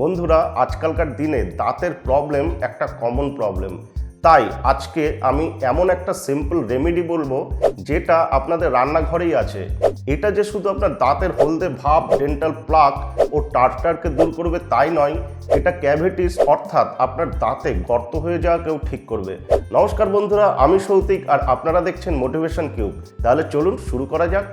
বন্ধুরা, আজকালকার দিনে দাঁতের প্রবলেম একটা কমন প্রবলেম। তাই আজকে আমি এমন একটা সিম্পল রেমেডি বলবো যেটা আপনাদের রান্নাঘরেই আছে। এটা যে শুধু আপনার দাঁতের হলদে ভাব, ডেন্টাল প্লাক ও টার্টারকে দূর করবে তাই নয়, এটা ক্যাভিটিস অর্থাৎ আপনার দাঁতে গর্ত হয়ে যাওয়াকেও ঠিক করবে। নমস্কার বন্ধুরা, আমি সৌতিক আর আপনারা দেখছেন মোটিভেশন কিউব। তাহলে চলুন শুরু করা যাক।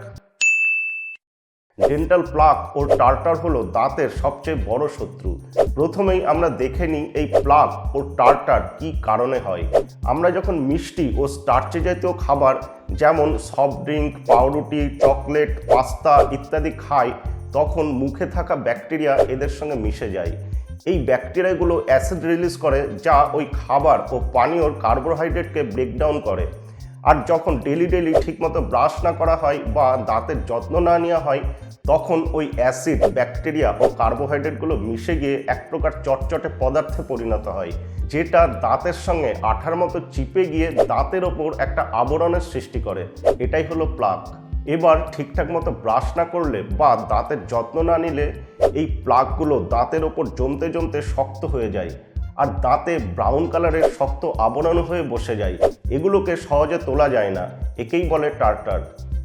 ডেন্টাল প্লাক ও টার্টার হলো দাঁতের সবচেয়ে বড় শত্রু। প্রথমেই আমরা দেখে নিই এই প্লাক ও টার্টার কি কারণে হয়। আমরা যখন মিষ্টি ও স্টার্চে জাতীয় খাবার যেমন সফট ড্রিঙ্ক, পাউরুটি, চকলেট, পাস্তা ইত্যাদি খাই, তখন মুখে থাকা ব্যাকটেরিয়া এদের সঙ্গে মিশে যায়। এই ব্যাকটেরিয়াগুলো অ্যাসিড রিলিজ করে, যা ওই খাবার ও পানীয়র কার্বোহাইড্রেটকে ব্রেকডাউন করে। আর যখন ডেলি ঠিকমতো ব্রাশ না করা হয় বা দাঁতের যত্ন না নেওয়া হয়, তখন ওই অ্যাসিড, ব্যাকটেরিয়া ও কার্বোহাইড্রেটগুলো মিশে গিয়ে এক প্রকার চটচটে পদার্থে পরিণত হয়, যেটা দাঁতের সঙ্গে আঠার মতো চিপে গিয়ে দাঁতের ওপর একটা আবরণের সৃষ্টি করে। এটাই হলো প্লাক। এবার ঠিকঠাক মতো ব্রাশ না করলে বা দাঁতের যত্ন না নিলে এই প্লাকগুলো দাঁতের ওপর জমতে জমতে শক্ত হয়ে যায় আর দাঁতে ব্রাউন কালারের শক্ত আবরণ হয়ে বসে যায়। এগুলোকে সহজে তোলা যায় না। একেই বলে টার্টার।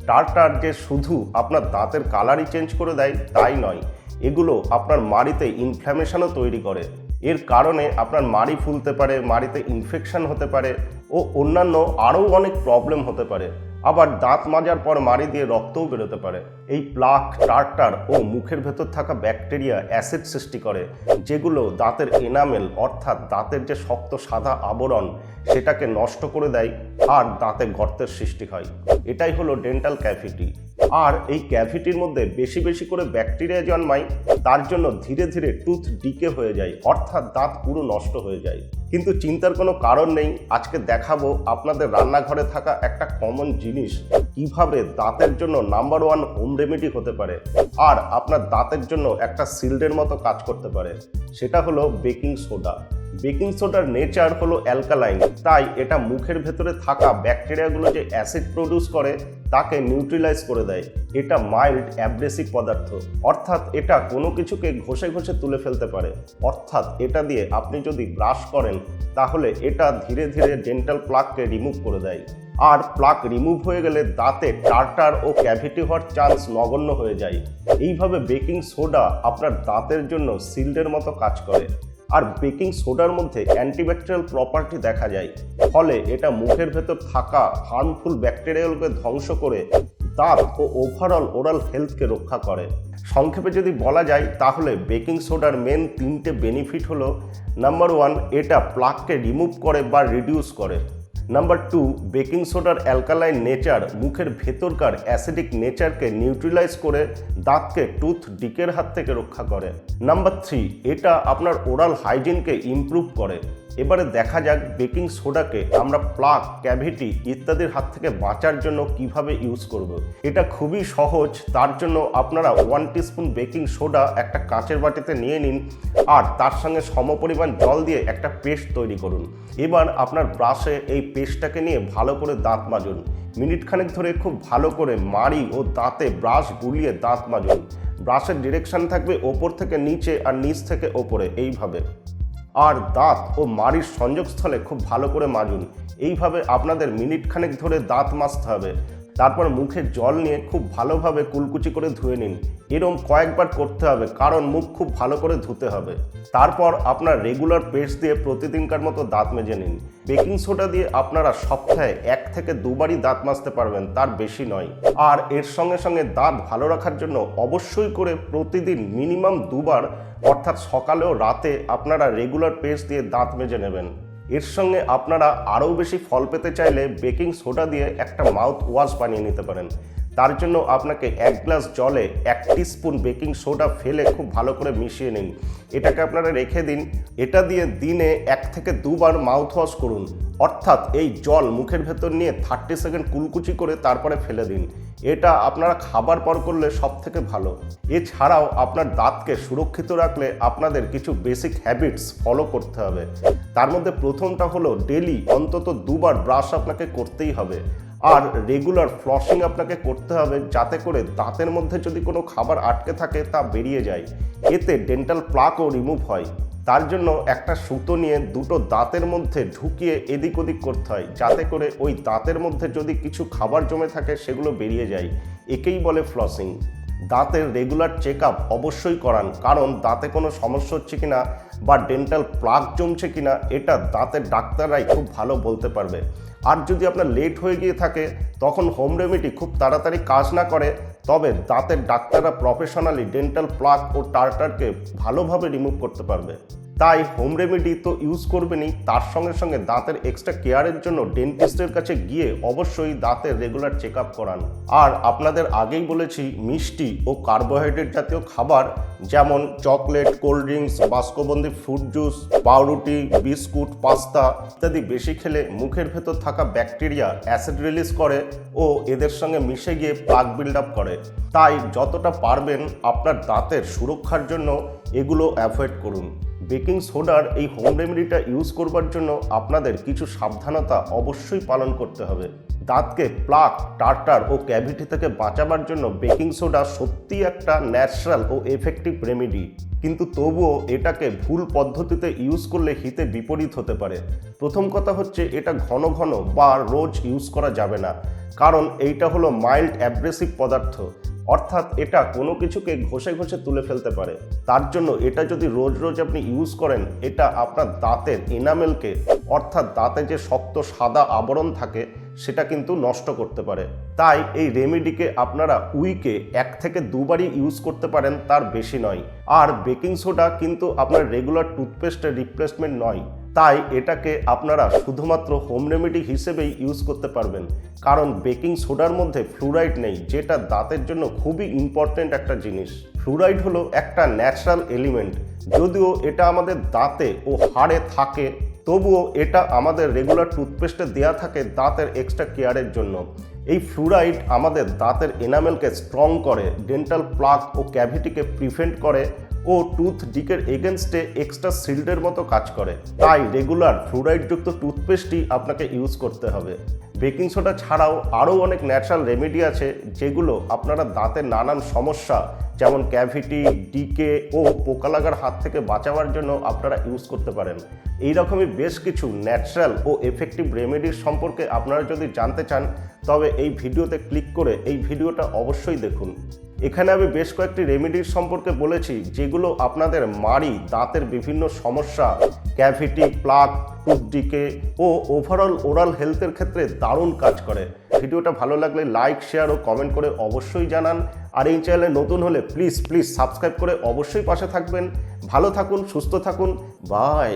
টার্টার যে শুধু আপনার দাঁতের কালারই চেঞ্জ করে দেয় তাই নয়, এগুলো আপনার মাড়িতে ইনফ্ল্যামেশনও তৈরি করে। এর কারণে আপনার মাড়ি ফুলতে পারে, মাড়িতে ইনফেকশন হতে পারে ও অন্যান্য আরও অনেক প্রবলেম হতে পারে। আবার দাঁত মাজার পর মাড়ি দিয়ে রক্তও বেরোতে পারে। এই প্লাক, টার্টার ও মুখের ভেতর থাকা ব্যাকটেরিয়া অ্যাসিড সৃষ্টি করে, যেগুলো দাঁতের এনামেল অর্থাৎ দাঁতের যে শক্ত সাদা আবরণ সেটাকে নষ্ট করে দেয় আর দাঁতে গর্তের সৃষ্টি হয়। এটাই হলো ডেন্টাল ক্যাভিটি। আর এই ক্যাভিটির মধ্যে বেশি বেশি করে ব্যাকটেরিয়া জন্মায়, তার জন্য ধীরে ধীরে টুথ ডিকে হয়ে যায়, অর্থাৎ দাঁত পুরো নষ্ট হয়ে যায়। কিন্তু চিন্তার কোনো কারণ নেই। আজকে দেখাবো আপনাদের রান্নাঘরে থাকা একটা কমন জিনিস কিভাবে দাঁতের জন্য নাম্বার 1 হোম রেমেডি হতে পারে আর আপনার দাঁতের জন্য একটা শিল্ডের মতো কাজ করতে পারে। সেটা হলো বেকিং সোডা। বেকিং সোডার নেচার হলো অ্যালকালাইন, তাই এটা মুখের ভেতরে থাকা ব্যাকটেরিয়াগুলো যে অ্যাসিড প্রডিউস করে তাকে নিউট্রিলাইজ করে দেয়। এটা মাইল্ড অ্যাব্রেসিভ পদার্থ, অর্থাৎ এটা কোনো কিছুকে ঘষে ঘষে তুলে ফেলতে পারে। অর্থাৎ এটা দিয়ে আপনি যদি ব্রাশ করেন তাহলে এটা ধীরে ধীরে ডেন্টাল প্লাককে রিমুভ করে দেয়। আর প্লাক রিমুভ হয়ে গেলে দাঁতে টার্টার ও ক্যাভিটি হওয়ার চান্স নগণ্য হয়ে যায়। এইভাবে বেকিং সোডা আপনার দাঁতের জন্য শিল্ডের মতো কাজ করে। আর বেকিং সোডার মধ্যে অ্যান্টিব্যাকটেরিয়াল প্রপার্টি দেখা যায়, ফলে এটা মুখের ভেতর থাকা হার্মফুল ব্যাকটেরিয়াগুলোকে ধ্বংস করে দাঁত ও ওভারঅল ওরাল হেলথকে রক্ষা করে। সংক্ষেপে যদি বলা যায় তাহলে বেকিং সোডার মেন 3টে বেনিফিট হলো: নাম্বার 1, এটা প্লাককে রিমুভ করে বা রিডিউস করে। নাম্বার 2, বেকিং সোডার অ্যালকালাইন নেচার মুখের ভেতরকার অ্যাসিডিক নেচারকে নিউট্রিলাইজ করে দাঁতকে টুথ ডিকের হাত থেকে রক্ষা করে। নাম্বার 3, এটা আপনার ওরাল হাইজিনকে ইমপ্রুভ করে। এবারে দেখা যাক বেকিং সোডাকে আমরা প্লাক, ক্যাভিটি ইত্যাদির হাত থেকে বাঁচার জন্য কিভাবে ইউজ করব। এটা খুবই সহজ। তার জন্য আপনারা 1 টিস্পুন বেকিং সোডা একটা কাঁচের বাটিতে নিয়ে নিন আর তার সঙ্গে সমপরিমাণ জল দিয়ে একটা পেস্ট তৈরি করুন। এবার আপনার ব্রাশে এই পেস্টটাকে নিয়ে ভালো করে দাঁত মাজুন। মিনিট খানেক ধরে খুব ভালো করে মাড়ি ও দাঁতে ব্রাশ বুলিয়ে দাঁত মাজুন। ব্রাশের ডিরেকশন থাকবে ওপর থেকে নিচে আর নিচ থেকে ওপরে, এইভাবে। আর দাঁত ও মাড়ির সংযোগস্থলে খুব ভালো করে মাজুন। এইভাবে আপনাদের মিনিট খানেক ধরে দাঁত মাজতে হবে। তারপর মুখে জল নিয়ে খুব ভালোভাবে কুলকুচি করে ধুয়ে নিন। এরকম কয়েকবার করতে হবে, কারণ মুখ খুব ভালো করে ধুতে হবে। তারপর আপনার রেগুলার পেস্ট দিয়ে প্রতিদিনকার মতো দাঁত মেজে নিন। বেকিং সোডা দিয়ে আপনারা সপ্তাহে 1 থেকে 2 বারই দাঁত মাজতে পারবেন, তার বেশি নয়। আর এর সঙ্গে সঙ্গে দাঁত ভালো রাখার জন্য অবশ্যই করে প্রতিদিন মিনিমাম 2 বার, অর্থাৎ সকালে ও রাতে আপনারা রেগুলার পেস্ট দিয়ে দাঁত মেজে নেবেন। এর সঙ্গে আপনারা আরও বেশি ফল পেতে চাইলে বেকিং সোডা দিয়ে একটা মাউথ ওয়াশ বানিয়ে নিতে পারেন। তার জন্য আপনাকে 1 গ্লাস জলে 1 টিস্পুন বেকিং সোডা ফেলে খুব ভালো করে মিশিয়ে নিন। এটাকে আপনারা রেখে দিন। এটা দিয়ে দিনে 1 থেকে 2 বার মাউথ ওয়াশ করুন। অর্থাৎ এই জল মুখের ভেতর নিয়ে 30 সেকেন্ড কুলকুচি করে তারপরে ফেলে দিন। এটা আপনারা খাবার পর করলে সব থেকে ভালো। এছাড়াও আপনার দাঁতকে সুরক্ষিত রাখলে আপনাদের কিছু বেসিক হ্যাবিটস ফলো করতে হবে। তার মধ্যে প্রথমটা হলো ডেলি অন্তত 2 বার ব্রাশ আপনাকে করতেই হবে। আর রেগুলার ফ্লসিং আপনাকে করতে হবে, যাতে করে দাঁতের মধ্যে যদি কোনো খাবার আটকে থাকে তা বেরিয়ে যায়, এতে ডেন্টাল প্লাকও রিমুভ হয়। তার জন্য একটা সুতো নিয়ে দুটো দাঁতের মধ্যে ঢুকিয়ে এদিক ওদিক করতে হয়, যাতে করে ওই দাঁতের মধ্যে যদি কিছু খাবার জমে থাকে সেগুলো বেরিয়ে যায়। একেই বলে ফ্লসিং। দাঁতের রেগুলার চেক আপ অবশ্যই করান, কারণ দাঁতে কোনো সমস্যা হচ্ছে কিনা বা ডেন্টাল প্লাক জমছে কিনা এটা দাঁতের ডাক্তাররাই খুব ভালো বলতে পারবে। আর যদি আপনার লেট হয়ে গিয়ে থাকে তখন হোম রেমেডি খুব তাড়াতাড়ি কাজ না করে, তবে দাঁতের ডাক্তাররা প্রফেশনালি ডেন্টাল প্লাক ও টার্টারকে ভালোভাবে রিমুভ করতে পারবে। তাই হোম রেমেডি তো ইউজ করবেনই, তার সঙ্গে সঙ্গে দাঁতের এক্সট্রা কেয়ারের জন্য ডেন্টিস্টের কাছে গিয়ে অবশ্যই দাঁতের রেগুলার চেক আপ করান। আর আপনাদের আগেই বলেছি, মিষ্টি ও কার্বোহাইড্রেট জাতীয় খাবার যেমন চকলেট, কোল্ড ড্রিঙ্কস, বাস্কবন্দি ফ্রুট জুস, পাউরুটি, বিস্কুট, পাস্তা ইত্যাদি বেশি খেলে মুখের ভেতর থাকা ব্যাকটেরিয়া অ্যাসিড রিলিজ করে ও এদের সঙ্গে মিশে গিয়ে প্লাক বিল্ড আপ করে। তাই যতটা পারবেন আপনার দাঁতের সুরক্ষার জন্য এগুলো অ্যাভয়েড করুন। বেকিং সোডার এই হোম রেমেডিটা ইউজ করবার জন্য আপনাদের কিছু সাবধানতা অবশ্যই পালন করতে হবে। দাঁতকে প্লাক, টার্টার ও ক্যাভিটি থেকে বাঁচাবার জন্য বেকিং সোডা সত্যিই একটা ন্যাচারাল ও এফেক্টিভ রেমেডি, কিন্তু তবুও এটাকে ভুল পদ্ধতিতে ইউজ করলে হিতে বিপরীত হতে পারে। প্রথম কথা হচ্ছে, এটা ঘন ঘন বা রোজ ইউজ করা যাবে না, কারণ এইটা হলো মাইল্ড অ্যাব্রেসিভ পদার্থ, অর্থাৎ এটা কোনো কিছুকে ঘষে ঘষে তুলে ফেলতে পারে। তার জন্য এটা যদি রোজ রোজ আপনি ইউজ করেন, এটা আপনার দাঁতের এনামেলকে, অর্থাৎ দাঁতে যে শক্ত সাদা আবরণ থাকে সেটা কিন্তু নষ্ট করতে পারে। তাই এই রেমেডিকে আপনারা উইকে 1 থেকে 2 বারই ইউজ করতে পারেন, তার বেশি নয়। আর বেকিং সোডা কিন্তু আপনার রেগুলার টুথপেস্টের রিপ্লেসমেন্ট নয়, তাই এটাকে আপনারা শুধুমাত্র হোম রেমেডি হিসেবেই ইউজ করতে পারবেন, কারণ বেকিং সোডার মধ্যে ফ্লুরাইড নেই, যেটা দাঁতের জন্য খুবই ইম্পর্টেন্ট একটা জিনিস। ফ্লুরাইড হলো একটা ন্যাচারাল এলিমেন্ট, যদিও এটা আমাদের দাঁতে ও হাড়ে থাকে, তবুও এটা আমাদের রেগুলার টুথপেস্টে দেয়া থাকে দাঁতের এক্সট্রা কেয়ারের জন্য। এই ফ্লুরাইড আমাদের দাঁতের এনামেলকে স্ট্রং করে, ডেন্টাল প্লাক ও ক্যাভিটিকে প্রিভেন্ট করে ও টুথ ডিকের এগেনস্টে এক্সট্রা শিল্ডের মতো কাজ করে। তাই রেগুলার ফ্লুরাইডযুক্ত টুথপেস্টই আপনাকে ইউজ করতে হবে। বেকিং সোডা ছাড়াও আরও অনেক ন্যাচারাল রেমেডি আছে, যেগুলো আপনারা দাঁতের নানান সমস্যা যেমন ক্যাভিটি, ডিকে ও পোকা লাগার হাত থেকে বাঁচাবার জন্য আপনারা ইউজ করতে পারেন। এই রকমই বেশ কিছু ন্যাচারাল ও এফেক্টিভ রেমেডির সম্পর্কে আপনারা যদি জানতে চান, তবে এই ভিডিওতে ক্লিক করে এই ভিডিওটা অবশ্যই দেখুন। এখানে আমি বেশ কয়েকটি রেমেডির সম্পর্কে বলেছি, যেগুলো আপনাদের মাড়ি, দাঁতের বিভিন্ন সমস্যা, ক্যাভিটি, প্লাক, টুথ ডিকে ও ওভারঅল ওরাল হেলথের ক্ষেত্রে দারুণ কাজ করে। ভিডিওটা ভালো লাগলে লাইক, শেয়ার ও কমেন্ট করে অবশ্যই জানান। আর এই চ্যানেলে নতুন হলে প্লিজ সাবস্ক্রাইব করে অবশ্যই পাশে থাকবেন। ভালো থাকুন, সুস্থ থাকুন, বাই।